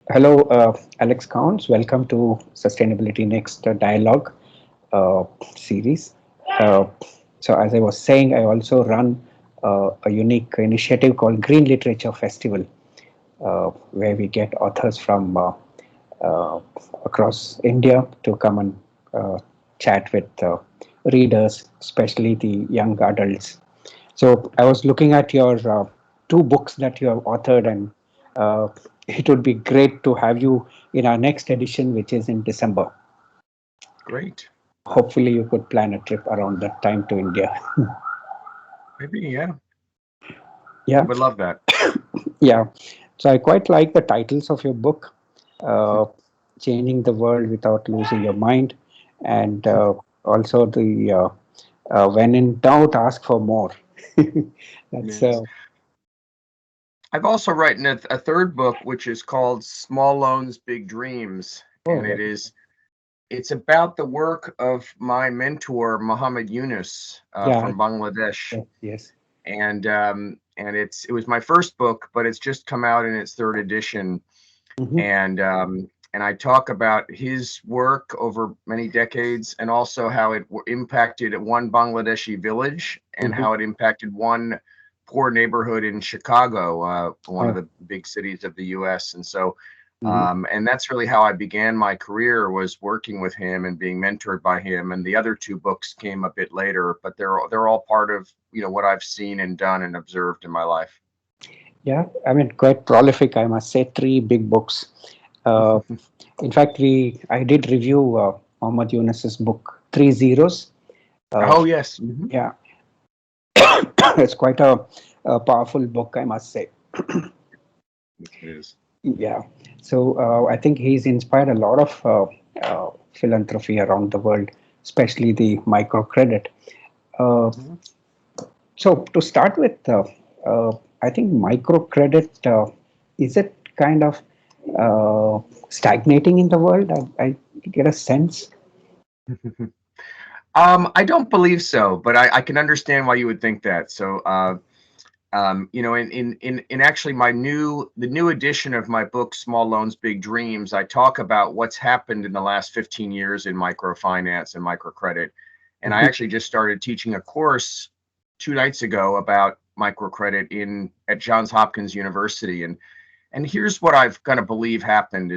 Hello, Alex Counts. Welcome to Sustainability Next Dialogue series. Uh, so, as I was saying, I also run a unique initiative called Green Literature Festival, where we get authors from uh, across India to come and chat with readers, especially the young adults. So I was looking at your two books that you have authored, and uh, it would be great to have you in our next edition, which is in December. Great. Hopefully, you could plan a trip around that time to India. Maybe, yeah. I Yeah, would love that. yeah. So I quite like the titles of your book, uh, "Changing the World Without Losing Your Mind," and also the "When in Doubt, Ask for More." That's Yes. I've also written a third book, which is called Small Loans, Big Dreams. oh, And it's about the work of my mentor, Muhammad Yunus, yeah, from Bangladesh. yes, yes. And it was my first book, but it's just come out in its third edition. Mhm, And I talk about his work over many decades, and also how it impacted one Bangladeshi village, and mhm. how it impacted one poor neighborhood in Chicago, one of Oh, the big cities of the U.S. And so, mhm. and that's really how I began my career, was working with him and being mentored by him. And the other two books came a bit later, but they're all part of what I've seen and done and observed in my life. Yeah, I mean, quite prolific, I must say. Three big books. Uh, in fact, I did review Mohammad Yunus's book, Three Zeros. Uh, Oh yes. yeah, it's quite a powerful book, I must say. It is. Yeah. So I think he's inspired a lot of philanthropy around the world, especially the microcredit. Uh, Mhm. so to start with, I think microcredit is it kind of stagnating in the world? I get a sense. I don't believe so, but I can understand why you would think that. So, in actually the new edition of my book, Small Loans, Big Dreams, I talk about what's happened in the last 15 years in microfinance and microcredit. And I Mhm. actually just started teaching a course 2 nights ago about microcredit in at Johns Hopkins University. And here's what I've kind of believe happened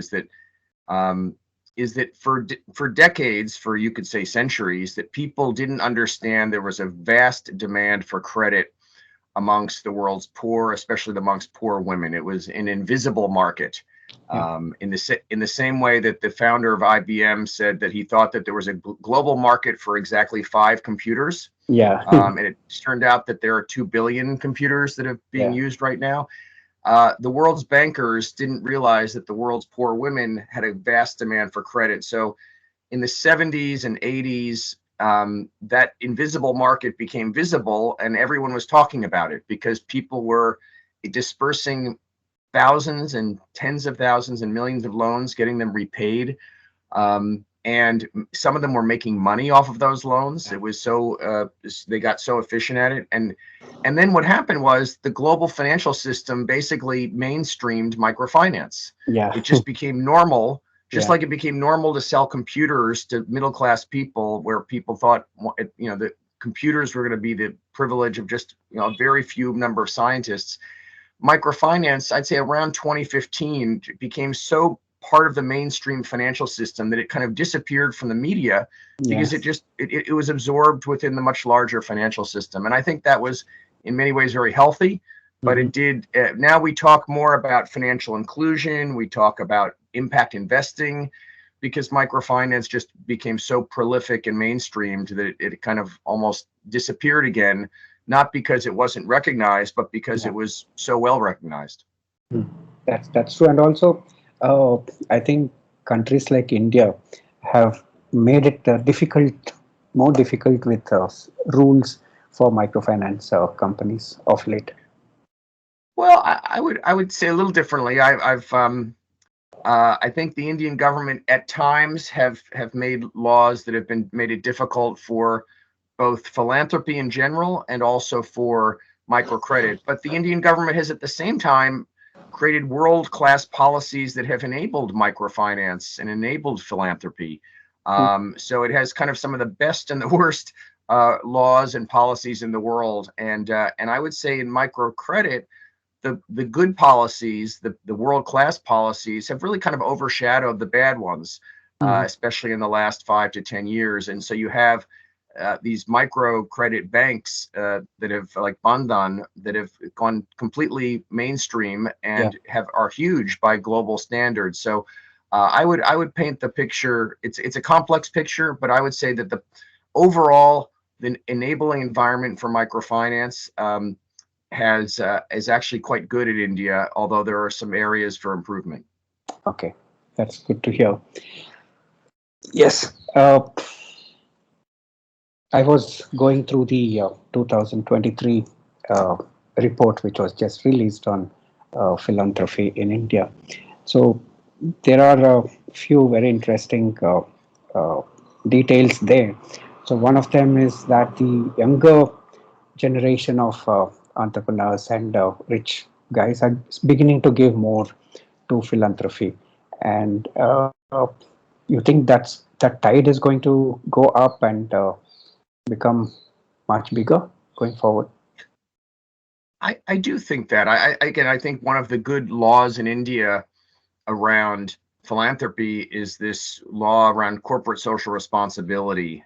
um, is that for decades, for you could say centuries, that people didn't understand there was a vast demand for credit amongst the world's poor, especially amongst poor women. It was an invisible market. Yeah. In the same way that the founder of IBM said that he thought that there was a global market for exactly five computers, Yeah. and it turned out that there are 2 billion computers that are being Yeah. used right now. The world's bankers didn't realize that the world's poor women had a vast demand for credit. So in the 70s and 80s, that invisible market became visible, and everyone was talking about it because people were dispersing thousands and tens of thousands and millions of loans, getting them repaid. And some of them were making money off of those loans. It was so they got so efficient at it. And then what happened was the global financial system basically mainstreamed microfinance. Yeah. It just became normal, just Yeah. like it became normal to sell computers to middle class people, where people thought that computers were going to be the privilege of just a very few number of scientists. Microfinance, I'd say around 2015, became so part of the mainstream financial system that it kind of disappeared from the media Yeah. because it was absorbed within the much larger financial system. And I think that was in many ways very healthy. But Mhm. it did. Now we talk more about financial inclusion. We talk about impact investing, because microfinance just became so prolific and mainstreamed that it kind of almost disappeared again, not because it wasn't recognized, but because Yeah. it was so well recognized. Mm. That's true, and also, uh, I think countries like India have made it more difficult with rules for microfinance companies of late. Well, I would say a little differently. I think the Indian government at times have made laws that have been made it difficult for both philanthropy in general and also for microcredit. But the Indian government has at the same time created world-class policies that have enabled microfinance and enabled philanthropy. So it has kind of some of the best and the worst laws and policies in the world. And I would say in microcredit, the good policies, the world-class policies, have really kind of overshadowed the bad ones, especially in the last 5 to 10 years. And so you have these microcredit banks that have, like Bandhan, that have gone completely mainstream and are huge by global standards. So I would paint the picture. It's a complex picture, but I would say that the overall the enabling environment for microfinance is actually quite good in India, although there are some areas for improvement. Okay, that's good to hear. Yes, I was going through the 2023 report, which was just released on philanthropy in India. So there are a few very interesting details there. So one of them is that the younger generation of entrepreneurs and rich guys are beginning to give more to philanthropy, and you think that tide is going to go up and become much bigger going forward? I do think that. I think one of the good laws in India around philanthropy is this law around corporate social responsibility.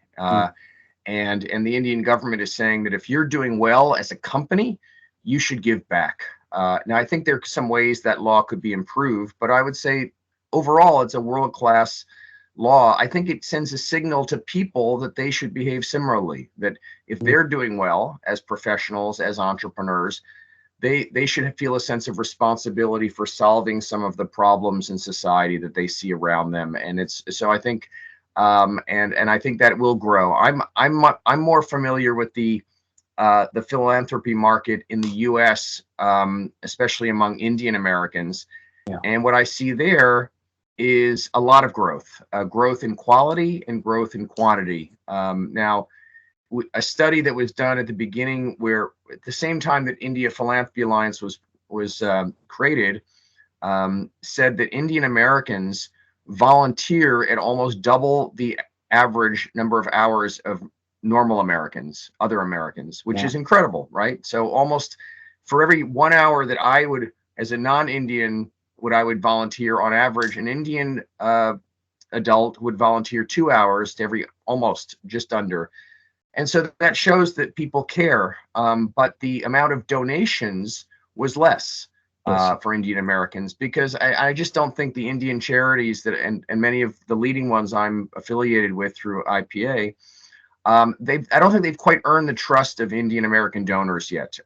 And the Indian government is saying that if you're doing well as a company, you should give back. Now, I think there are some ways that law could be improved, but I would say overall, it's a world-class law. I think it sends a signal to people that they should behave similarly, that if they're doing well as professionals, as entrepreneurs, they should feel a sense of responsibility for solving some of the problems in society that they see around them. And I think and I think that will grow. I'm more familiar with the philanthropy market in the U.S., especially among Indian Americans. And what I see there is a lot of growth in quality and growth in quantity. Now, a study that was done at the beginning, where at the same time that India Philanthropy Alliance was created, said that Indian Americans volunteer at almost double the average number of hours of normal Americans, other Americans, which is incredible, right? So almost for every 1 hour that I would, as a non-Indian, I would volunteer, on average, an Indian adult would volunteer 2 hours to every, almost just under. And so that shows that people care, but the amount of donations was less for Indian Americans, because I just don't think the Indian charities that and many of the leading ones I'm affiliated with through IPA, I don't think they've quite earned the trust of Indian American donors yet.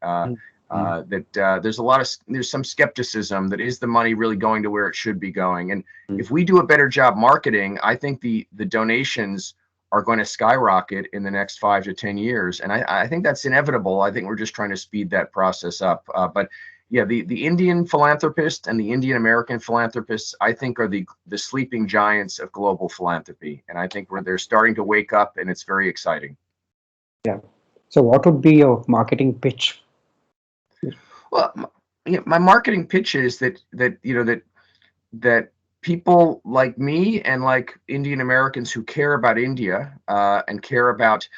There's some skepticism that is the money really going to where it should be going. And if we do a better job marketing, I think the donations are going to skyrocket in the next 5 to 10 years. And I think that's inevitable. I think we're just trying to speed that process up. But yeah, the Indian philanthropists and the Indian American philanthropists, I think, are the sleeping giants of global philanthropy. And I think they're starting to wake up, and it's very exciting. Yeah. So what would be your marketing pitch? Well, my marketing pitch is that people like me and like Indian Americans who care about India and care about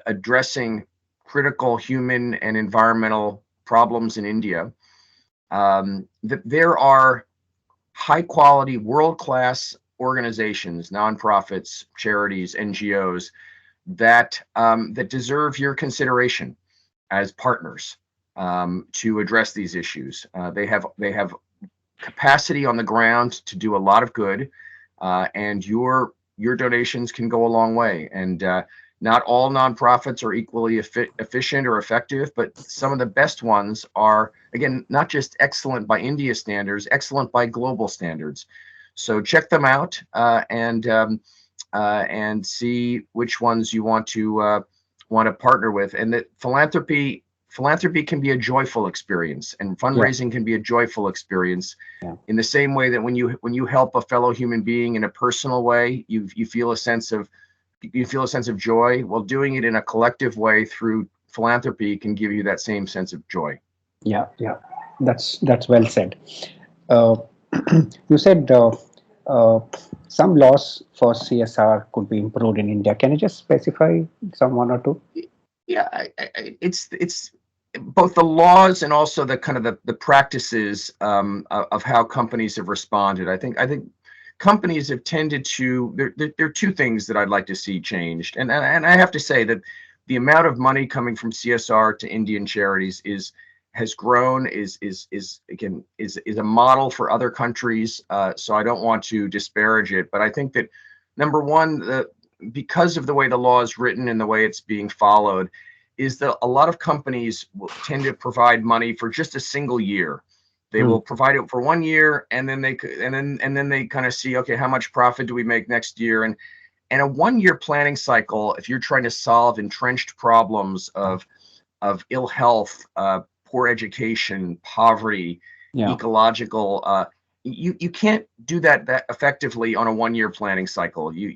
addressing critical human and environmental problems in India, that there are high quality, world-class organizations, nonprofits, charities, NGOs that deserve your consideration as partners to address these issues. They have capacity on the ground to do a lot of good, and your donations can go a long way. And not all nonprofits are equally efficient or effective, but some of the best ones are, again, not just excellent by India standards, excellent by global standards. So check them out and see which ones you want to partner with. And that philanthropy can be a joyful experience, and fundraising can be a joyful experience. In the same way that when you help a fellow human being in a personal way, you feel a sense of joy. Well, doing it in a collective way through philanthropy can give you that same sense of joy. Yeah. That's well said. Uh, you said uh, some laws for CSR could be improved in India. Can you just specify some one or two? Yeah, it's both the laws and also the kind of the practices of how companies have responded. I think companies have tended to there are two things that I'd like to see changed, and I have to say that the amount of money coming from CSR to Indian charities has grown, is again is a model for other countries. So I don't want to disparage it, but I think that number one, because of the way the law is written and the way it's being followed, is that a lot of companies will tend to provide money for just a single year. They will provide it for 1 year, and then they kind of see, okay, how much profit do we make next year? And a 1 year planning cycle, if you're trying to solve entrenched problems of ill health, poor education, poverty, Yeah. ecological, you can't do that effectively on a 1 year planning cycle. Yeah.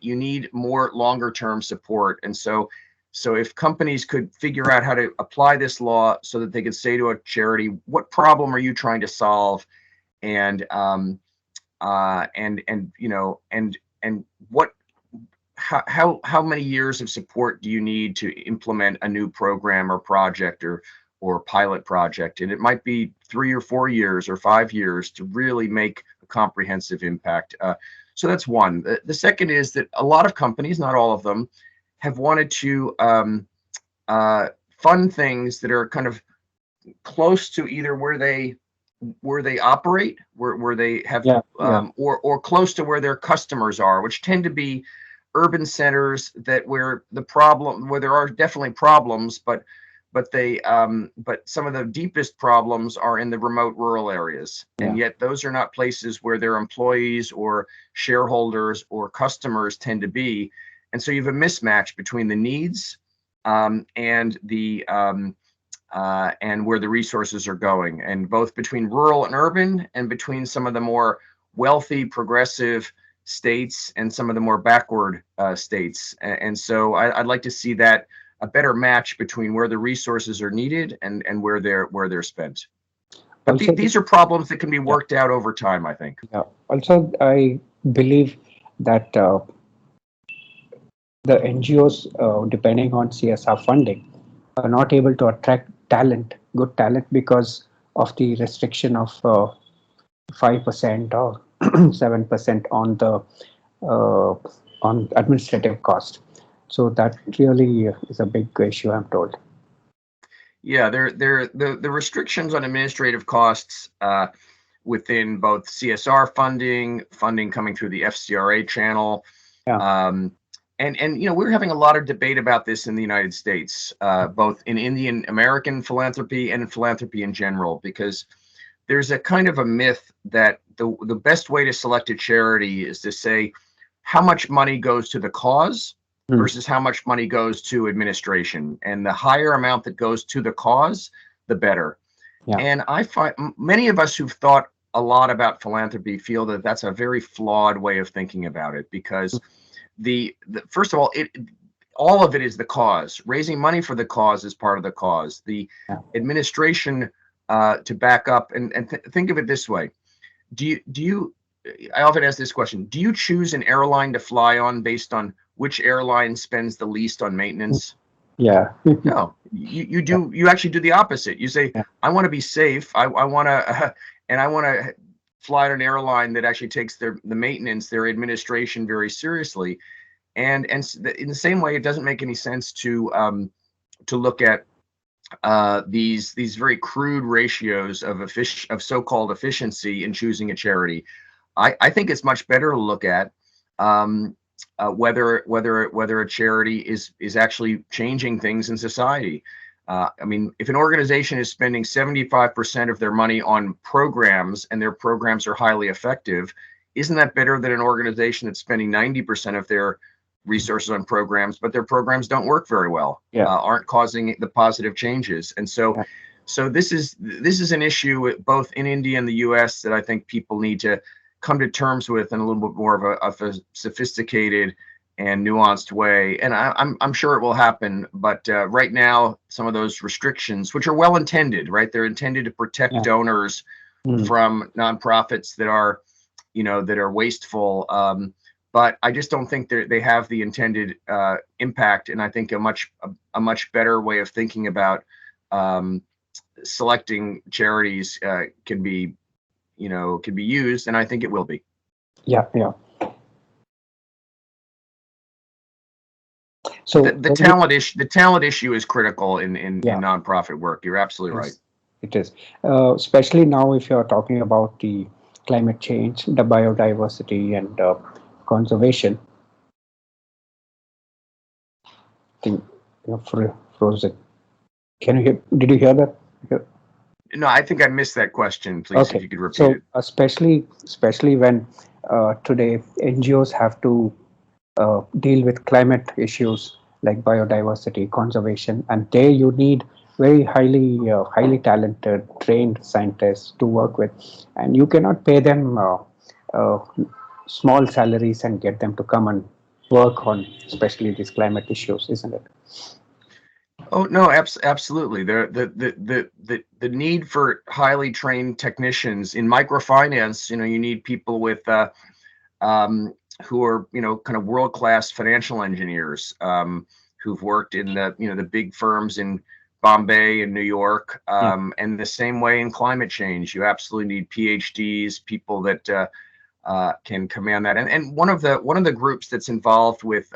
You need more longer term support. And so if companies could figure out how to apply this law so that they could say to a charity, what problem are you trying to solve, and you know, and what how many years of support do you need to implement a new program or project or pilot project? And it might be 3 or 4 years or 5 years to really make a comprehensive impact. So that's one. The second is that a lot of companies, not all of them, have wanted to fund things that are kind of close to either where they operate, where they have, Yeah. Yeah. or close to where their customers are, which tend to be urban centers that where there are definitely problems, but some of the deepest problems are in the remote rural areas, and Yeah. yet those are not places where their employees or shareholders or customers tend to be. And so you have a mismatch between the needs and where the resources are going, and both between rural and urban, and between some of the more wealthy, progressive states and some of the more backward states. And so I'd like to see that a better match between where the resources are needed and where they're spent. But Also, these are problems that can be yeah. worked out over time, I think. Yeah. Also, I believe that the NGOs, depending on CSR funding, are not able to attract talent, good talent, because of the restriction of 5% or 7% on the uh, on administrative cost. So that really is a big issue, I'm told. Yeah, the restrictions on administrative costs within both CSR funding coming through the FCRA channel. Yeah. And you know, we're having a lot of debate about this in the United States, both in Indian American philanthropy and in philanthropy in general, because there's a kind of a myth that the best way to select a charity is to say how much money goes to the cause Hmm. versus how much money goes to administration. And the higher amount that goes to the cause, the better. Yeah. And I find many of us who've thought a lot about philanthropy feel that that's a very flawed way of thinking about it, because the first of all, all of it is the cause. Raising money for the cause is part of the cause. The Yeah. administration to back up, and think of it this way: do you? I often ask this question: do you choose an airline to fly on based on which airline spends the least on maintenance? Yeah. No, you do. You actually do the opposite. You say, Yeah. I want to be safe. I want to, and I want to fly on an airline that actually takes the maintenance, their administration very seriously. And in the same way, it doesn't make any sense to look at these very crude ratios of so-called efficiency in choosing a charity. I think it's much better to look at whether a charity is actually changing things in society. I mean, if an organization is spending 75% of their money on programs and their programs are highly effective, isn't that better than an organization that's spending 90% of their resources on programs, but their programs don't work very well, Yeah. aren't causing the positive changes? And so, Yeah. this is an issue both in India and the U.S. that I think people need to come to terms with in a little bit more of a sophisticated and nuanced way. And I'm sure it will happen. But right now, some of those restrictions, which are well intended, right? They're intended to protect Yeah. donors from nonprofits that are, that are wasteful. But I just don't think they have the intended impact. And I think a much better way of thinking about selecting charities can be used, and I think it will be. Yeah, yeah. So The talent issue is critical in nonprofit work. You're absolutely right. It is, especially now if you're talking about the climate change, the biodiversity, and conservation. I think frozen. Can you hear? Did you hear that? No, I think I missed that question. Please, Okay. If you could repeat it. Especially when today NGOs have to deal with climate issues like biodiversity, conservation, and there you need very highly talented, trained scientists to work with, and you cannot pay them uh, small salaries and get them to come and work on, especially these climate issues, isn't it? Oh no, absolutely. The need for highly trained technicians in microfinance. You need people with who are kind of world-class financial engineers who've worked in the big firms in Bombay and New York, and the same way in climate change. You absolutely need PhDs, people that can command that. And one of the groups that's involved with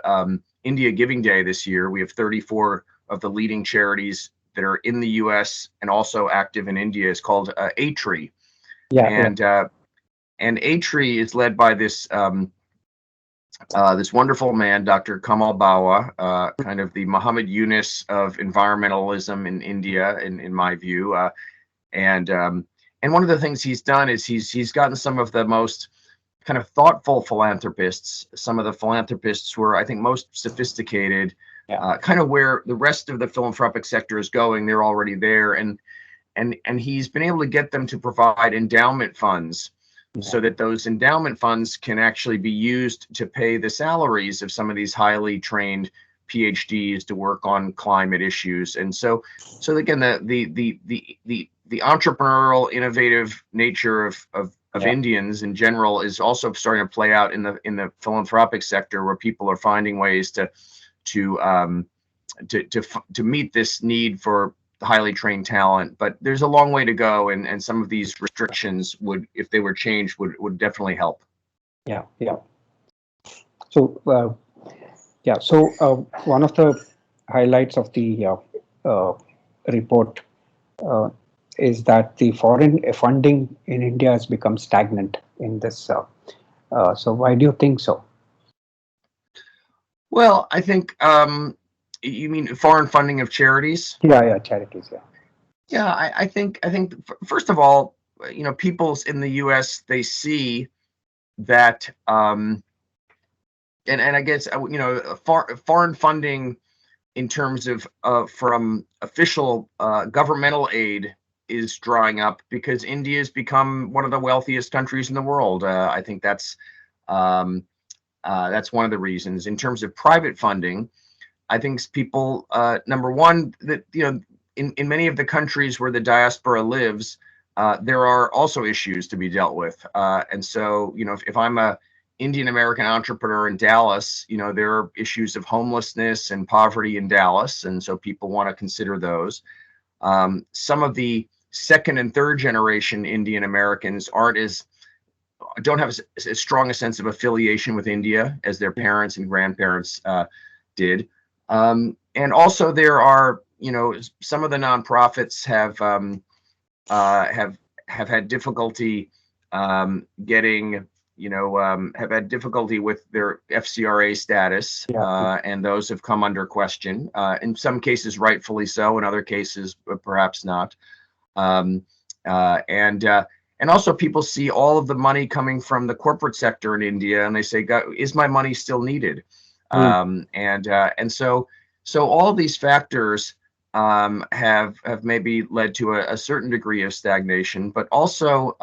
India Giving Day this year, we have 34 of the leading charities that are in the U.S. and also active in India, is called A-Tree. And A-Tree is led by this this wonderful man, Dr. Kamal Bawa, kind of the Muhammad Yunus of environmentalism in India, in my view. And one of the things he's done is he's gotten some of the most kind of thoughtful philanthropists, some of the philanthropists who are, I think, most sophisticated, kind of where the rest of the philanthropic sector is going. They're already there, and he's been able to get them to provide endowment funds, so that those endowment funds can actually be used to pay the salaries of some of these highly trained PhDs to work on climate issues. And so again, the entrepreneurial, innovative nature of Indians in general is also starting to play out in the philanthropic sector, where people are finding ways to meet this need for highly trained talent. But there's a long way to go, and some of these restrictions would, if they were changed, would definitely help. So one of the highlights of the report is that the foreign funding in India has become stagnant in this. So why do you think so? Well, I think you mean foreign funding of charities? Yeah, charities. Yeah, I think first of all, people in the U.S., they see that, and I guess foreign funding in terms of from official governmental aid is drying up because India has become one of the wealthiest countries in the world. I think that's one of the reasons. In terms of private funding, I think people, number one, that in many of the countries where the diaspora lives, there are also issues to be dealt with. And so, if I'm a Indian American entrepreneur in Dallas, there are issues of homelessness and poverty in Dallas. And so people want to consider those. Some of the second and third generation Indian Americans don't have as strong a sense of affiliation with India as their parents and grandparents did. And also there are, some of the nonprofits have had difficulty getting, have had difficulty with their FCRA status, and those have come under question. In some cases, rightfully so. In other cases, perhaps not. And also, people see all of the money coming from the corporate sector in India, and they say, "Is my money still needed?" And so all these factors have maybe led to a certain degree of stagnation, but also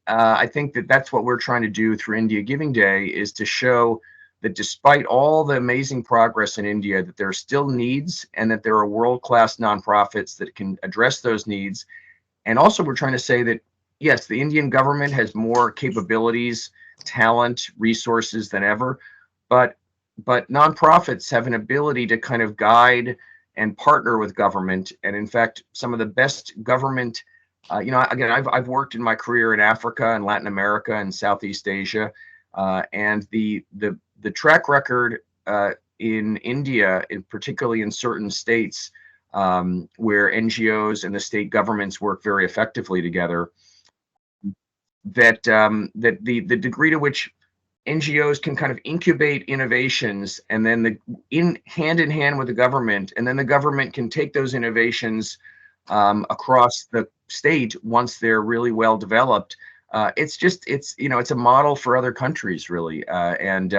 I think that's what we're trying to do through India Giving Day, is to show that despite all the amazing progress in India, that there are still needs, and that there are world-class nonprofits that can address those needs. And also, we're trying to say that, yes, the Indian government has more capabilities, talent, resources than ever, but nonprofits have an ability to kind of guide and partner with government. And in fact, some of the best government, again, I've worked in my career in Africa and Latin America and Southeast Asia, and the track record in India, particularly in certain states, where NGOs and the state governments work very effectively together, that the degree to which NGOs can kind of incubate innovations, and then hand in hand with the government, and then the government can take those innovations across the state once they're really well developed. It's a model for other countries, really, and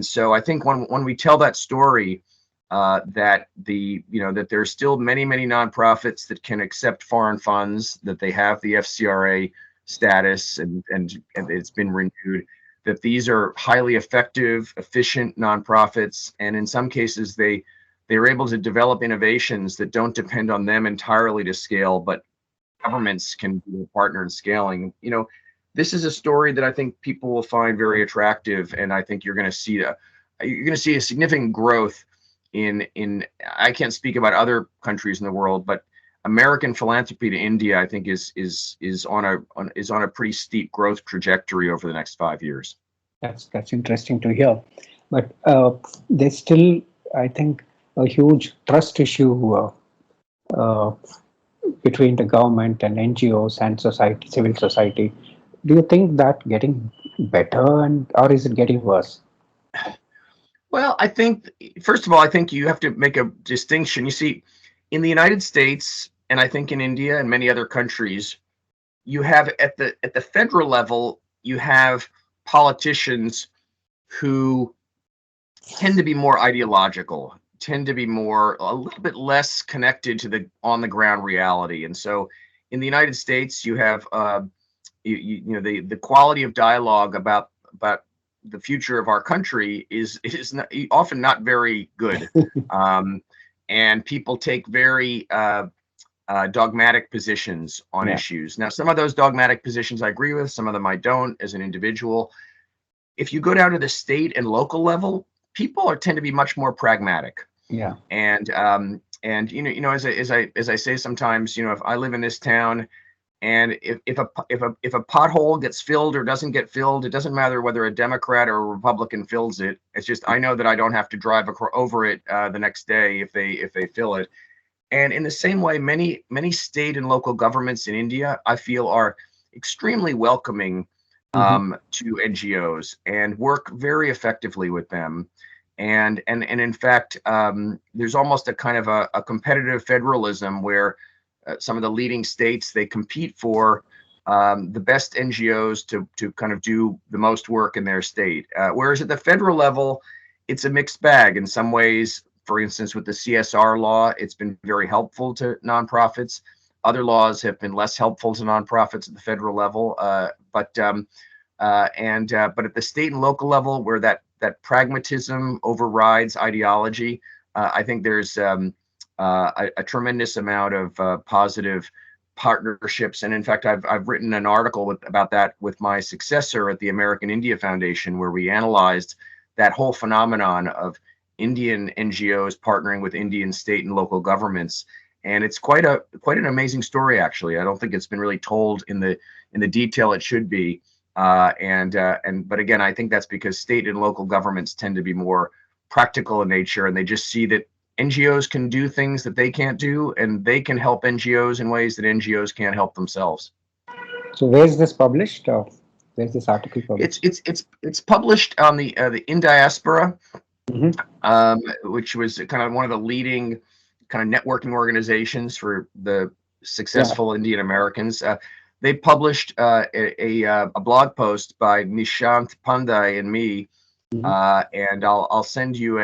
so I think when we tell that story, that that there's still many nonprofits that can accept foreign funds, that they have the FCRA status, and it's been renewed, that these are highly effective, efficient nonprofits, and in some cases they're able to develop innovations that don't depend on them entirely to scale, but governments can be a partner in scaling. This is a story that I think people will find very attractive, and I think you're going to see a significant growth in. I can't speak about other countries in the world, but American philanthropy to India, I think, is on a pretty steep growth trajectory over the next 5 years. That's interesting to hear, but there's still, I think, a huge trust issue between the government and NGOs and society, civil society. Do you think that getting better, or is it getting worse? Well, I think, first of all, I think you have to make a distinction. You see, in the United States, and I think in India and many other countries, you have at the federal level, you have politicians who tend to be more ideological, tend to be a little bit less connected to the on the ground reality. And so in the United States, you have the quality of dialogue about the future of our country is often not very good. And people take very dogmatic positions on issues. Now, some of those dogmatic positions I agree with, some of them I don't as an individual. If you go down to the state and local level, people tend to be much more pragmatic. Yeah. And as I say sometimes, if I live in this town, and if a pothole gets filled or doesn't get filled, it doesn't matter whether a Democrat or a Republican fills it. It's just I know that I don't have to drive over it the next day if they fill it. And in the same way, many state and local governments in India, I feel, are extremely welcoming to NGOs and work very effectively with them. And in fact, there's almost a kind of a competitive federalism where some of the leading states, they compete for the best NGOs to kind of do the most work in their state. Whereas at the federal level, it's a mixed bag. In some ways, for instance, with the CSR law, it's been very helpful to nonprofits. Other laws have been less helpful to nonprofits at the federal level. But at the state and local level, where that pragmatism overrides ideology, I think there's a tremendous amount of positive partnerships. And in fact, I've written an article about that with my successor at the American India Foundation, where we analyzed that whole phenomenon of Indian NGOs partnering with Indian state and local governments. And it's quite an amazing story, actually. I don't think it's been really told in the detail it should be. But again, I think that's because state and local governments tend to be more practical in nature, and they just see that NGOs can do things that they can't do, and they can help NGOs in ways that NGOs can't help themselves. So where's this published? Where's this article published? It's published on the In Diaspora, which was kind of one of the leading kind of networking organizations for the successful Indian Americans. They published a blog post by Nishant Pandey and me, and I'll send you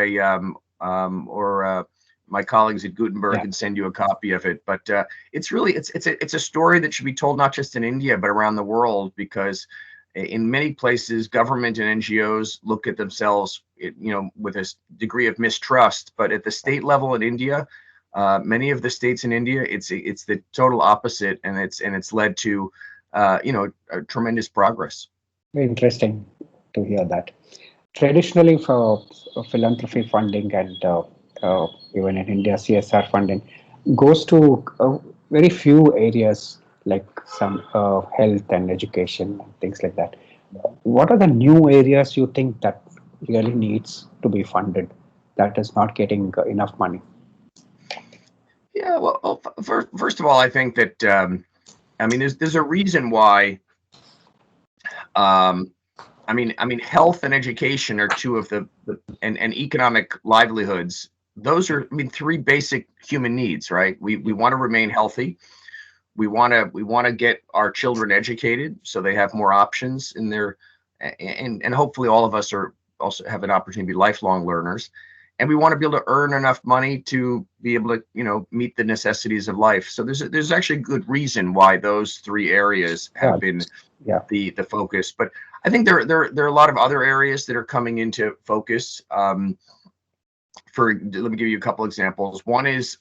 my colleagues at Gutenberg can send you a copy of it. But it's a story that should be told not just in India but around the world, because In many places, government and NGOs look at themselves, with a degree of mistrust. But at the state level in India, many of the states in India, it's the total opposite, and it's led to, a tremendous progress. Very interesting to hear that. Traditionally, for philanthropy funding and even in India, CSR funding goes to very few areas like some health and education and things like that. What are the new areas you think that really needs to be funded that is not getting enough money? Yeah, well, first of all, I think that there's a reason why. Health and education are two of the and economic livelihoods. Those are, three basic human needs, right? We want to remain healthy. We want to get our children educated so they have more options in their, and hopefully all of us are also have an opportunity to be lifelong learners. And we want to be able to earn enough money to be able to, meet the necessities of life. So there's actually a good reason why those three areas have been the focus. But I think there are a lot of other areas that are coming into focus. Let me give you a couple examples. One is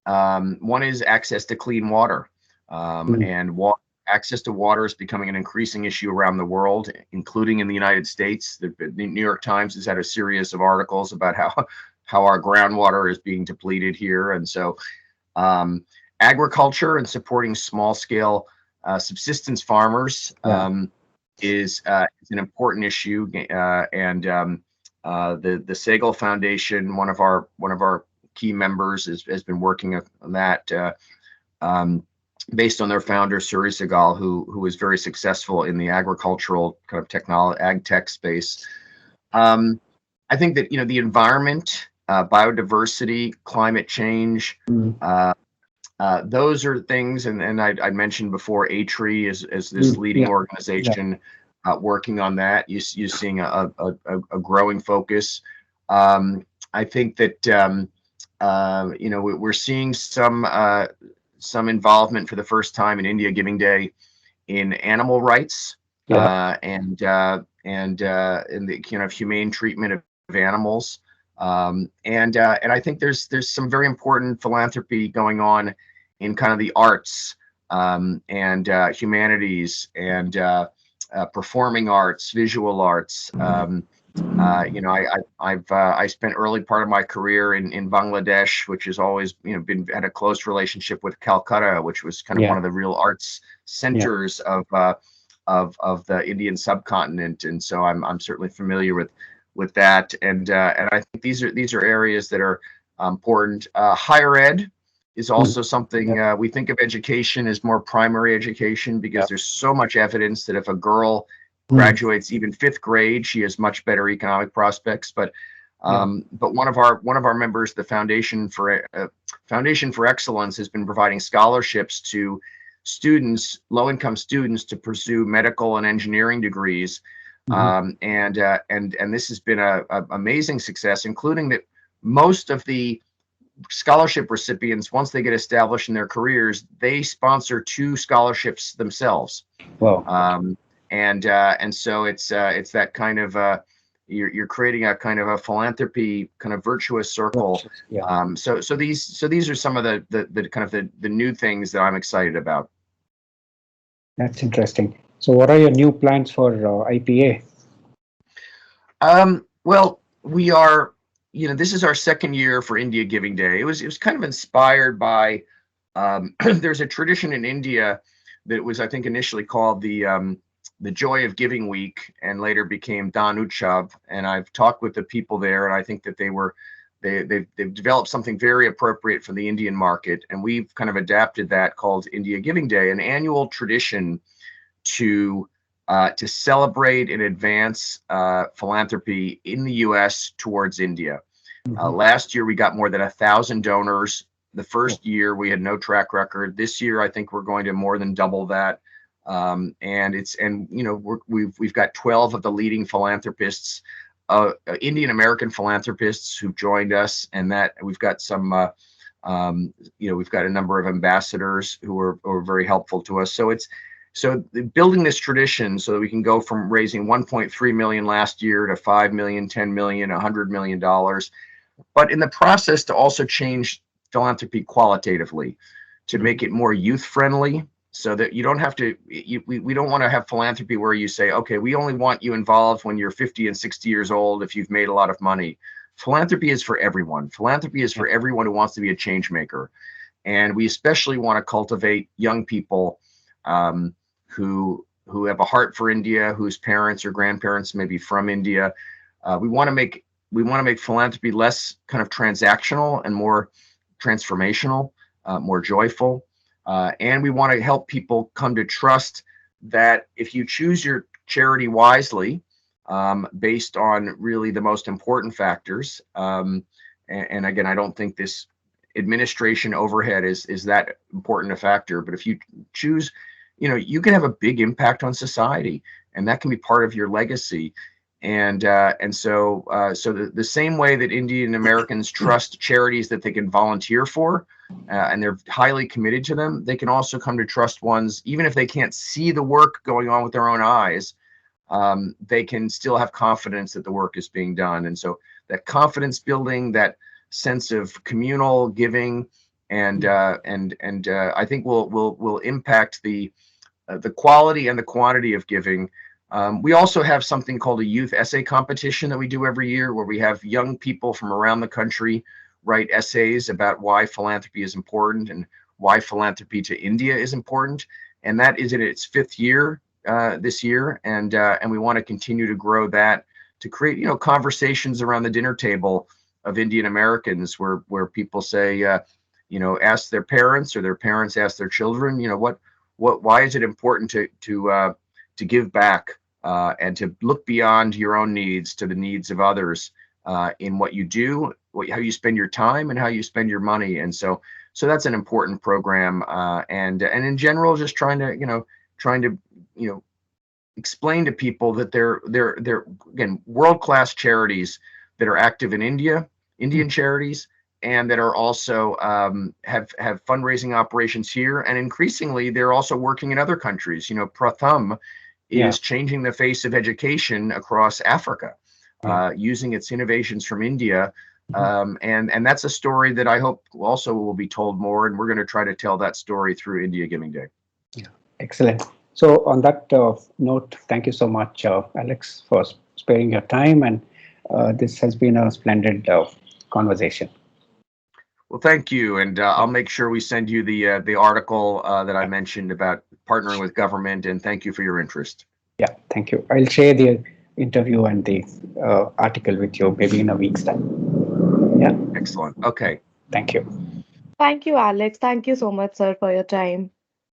access to clean water, and access to water is becoming an increasing issue around the world, including in the United States. The New York Times has had a series of articles about how our groundwater is being depleted here. And so agriculture and supporting small scale subsistence farmers is an important issue. And the Segal Foundation, one of our key members, has been working on that. Based on their founder, Suri Segal, who is very successful in the agricultural kind of ag tech space. I think that, the environment, biodiversity, climate change, those are things. And I mentioned before, ATRI is this leading organization working on that. You're seeing a growing focus. I think that, we're seeing some involvement for the first time in India Giving Day in animal rights, and in the kind of humane treatment of animals, and I think there's some very important philanthropy going on in kind of the arts, and humanities, and performing arts, visual arts. I spent early part of my career in Bangladesh, which has always had a close relationship with Calcutta, which was kind of one of the real arts centers of the Indian subcontinent, and so I'm certainly familiar with that, and I think these are areas that are important. Higher ed is also something. We think of education as more primary education because there's so much evidence that if a girl graduates even fifth grade, she has much better economic prospects. But one of our members, the Foundation for Excellence, has been providing scholarships to students, low-income students, to pursue medical and engineering degrees, and this has been a amazing success, including that most of the scholarship recipients, once they get established in their careers, they sponsor 2 scholarships themselves. Wow. And so it's that kind of you're creating a kind of a philanthropy kind of virtuous circle. So these are some of the kind of the new things that I'm excited about. That's interesting. So what are your new plans for IPA? Well, we are, this is our second year for India Giving Day. It was kind of inspired by there's a tradition in India that was, I think, initially called the Joy of Giving Week, and later became Dan Utsav. And I've talked with the people there, and I think that they've developed something very appropriate for the Indian market, and we've kind of adapted that, called India Giving Day, an annual tradition to celebrate and advance philanthropy in the U.S. towards India. Last year we got more than 1,000 donors. The first year we had no track record. This year I think we're going to more than double that. We've got 12 of the leading philanthropists, Indian American philanthropists, who've joined us, and that we've got some, we've got a number of ambassadors who are very helpful to us. So So building this tradition so that we can go from raising 1.3 million last year to 5 million, 10 million, $100 million, but in the process to also change philanthropy qualitatively, to make it more youth friendly, so that you don't have to, we don't want to have philanthropy where you say, okay, we only want you involved when you're 50 and 60 years old if you've made a lot of money. Philanthropy is for everyone. Philanthropy is for everyone who wants to be a change maker. And we especially want to cultivate young people who have a heart for India, whose parents or grandparents may be from India. We want to make philanthropy less kind of transactional and more transformational, more joyful. And we want to help people come to trust that if you choose your charity wisely, based on really the most important factors, and again, I don't think this administration overhead is that important a factor, but if you choose, you can have a big impact on society, and that can be part of your legacy. And so the same way that Indian Americans trust charities that they can volunteer for, and they're highly committed to them, they can also come to trust ones, even if they can't see the work going on with their own eyes, they can still have confidence that the work is being done. And so that confidence building, that sense of communal giving, and I think will impact the quality and the quantity of giving. We also have something called a youth essay competition that we do every year, where we have young people from around the country write essays about why philanthropy is important and why philanthropy to India is important. And that is in its 5th year this year, and we want to continue to grow that, to create conversations around the dinner table of Indian Americans, where people say, ask their parents, or their parents ask their children, why is it important to give back, and to look beyond your own needs to the needs of others, in what you do, how you spend your time, and how you spend your money. And so that's an important program, and in general, just trying to explain to people that they're again world-class charities that are active in Indian charities, and that are also have fundraising operations here, and increasingly they're also working in other countries. Pratham is changing the face of education across Africa, using its innovations from India, and that's a story that I hope also will be told more, and we're going to try to tell that story through India Giving Day. Yeah, excellent. So on that note, thank you so much, Alex, for sparing your time, and this has been a splendid conversation. Well, thank you, and I'll make sure we send you the article that I mentioned about partnering with government, and thank you for your interest. Yeah, thank you. I'll share the interview and the article with you maybe in a week's time. Yeah. Excellent. Okay. Thank you. Thank you, Alex. Thank you so much, sir, for your time.